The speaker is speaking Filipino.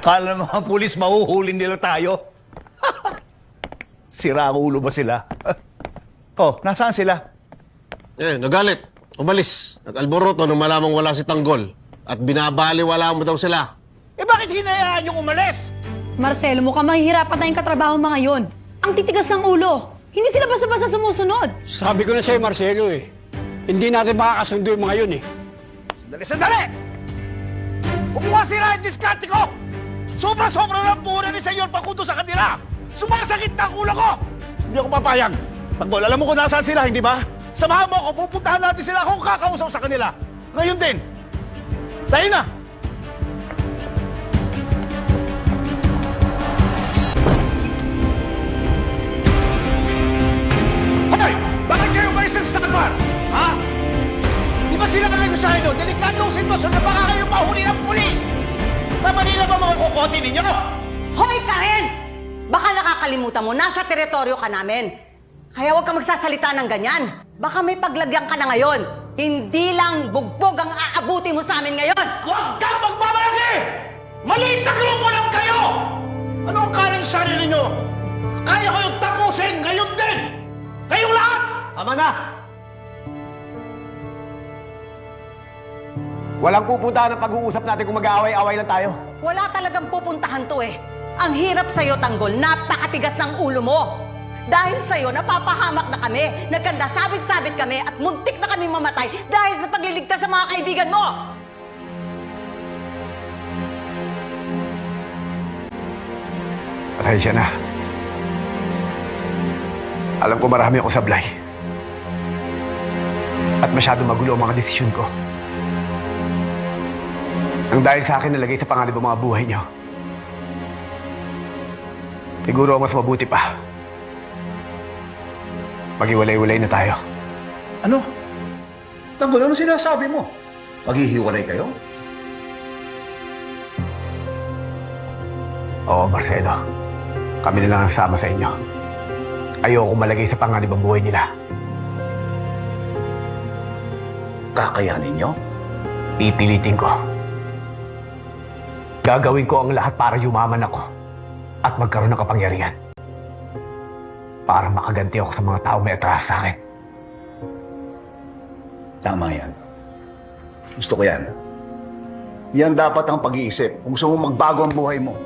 Kala ng mga pulis, mahuhuli nila tayo. Sira ang ulo ba sila? Oh, nasaan sila? Nagalit. Umalis. Nag-alboroto nung malamang wala si Tanggol. At binabaliwala mo daw sila. Bakit hinayaan yung umalis? Marcelo, mukhang mahihirapan tayong katrabaho mga yon. Ang titigas ng ulo. Hindi sila basta-basta sumusunod. Sabi ko na sa'yo, Marcelo hindi natin makakasundo yung mga yun Sandali! Huwag mo sila yung diskarte ko! Sobra-sobra ng pura ni Senyor Facundo sa kanila! Sumasakit na ang ulo ko! Hindi ako papayag. Tanggol, alam mo kung nasaan sila, hindi ba? Samahan mo ako, pupuntahan natin sila kung kakausap sa kanila. Ngayon din. Tayo na! Hoy! Bakit kayo ba isang standbar? Ha? Di ba sinabi ko sa inyo, delikadong sitwasyon na baka kayo mahuli ng pulis? Mamali na ba mga kukote ninyo? Hoy, Karen! Baka nakakalimutan mo, nasa teritoryo ka namin. Kaya huwag ka magsasalita ng ganyan. Baka may paglagyan ka na ngayon. Hindi lang bugbog ang aabuti mo sa amin ngayon. Huwag kang magmamalaki! Maliit na grupo lang kayo! Ano ang kanin sa sarili ninyo? Kaya kayong tapusin ngayon din! Kayong lahat! Tama na! Walang pupuntahan ng pag-uusap natin kung mag-aaway-away lang tayo. Wala talagang pupuntahan to eh. Ang hirap sa'yo, Tanggol. Napakatigas ng ulo mo. Dahil sa'yo, napapahamak na kami. Nagkandasabit-sabit kami at muntik na kami mamatay dahil sa pagliligtas sa mga kaibigan mo. Pasensya na. Alam ko marami ako sablay. At masyado magulo ang mga desisyon ko. Ang dahil sa akin nalagay sa panganib ang mga buhay niyo. Siguro mas mabuti pa. Maghiwalay-walay na tayo. Ano? Tanggol, ano sinasabi mo? Maghihiwalay kayo? Oo, Marcelo. Kami na lang ang sama sa inyo. Ayoko malagay sa panganib ang buhay nila. Kakayanin nyo? Pipilitin ko. Gagawin ko ang lahat para yumaman ako at magkaroon ng kapangyarihan. Para makaganti ako sa mga tao may atras sa akin. Tama yan. Gusto ko yan. Yan dapat ang pag-iisip kung gusto mo magbago ang buhay mo.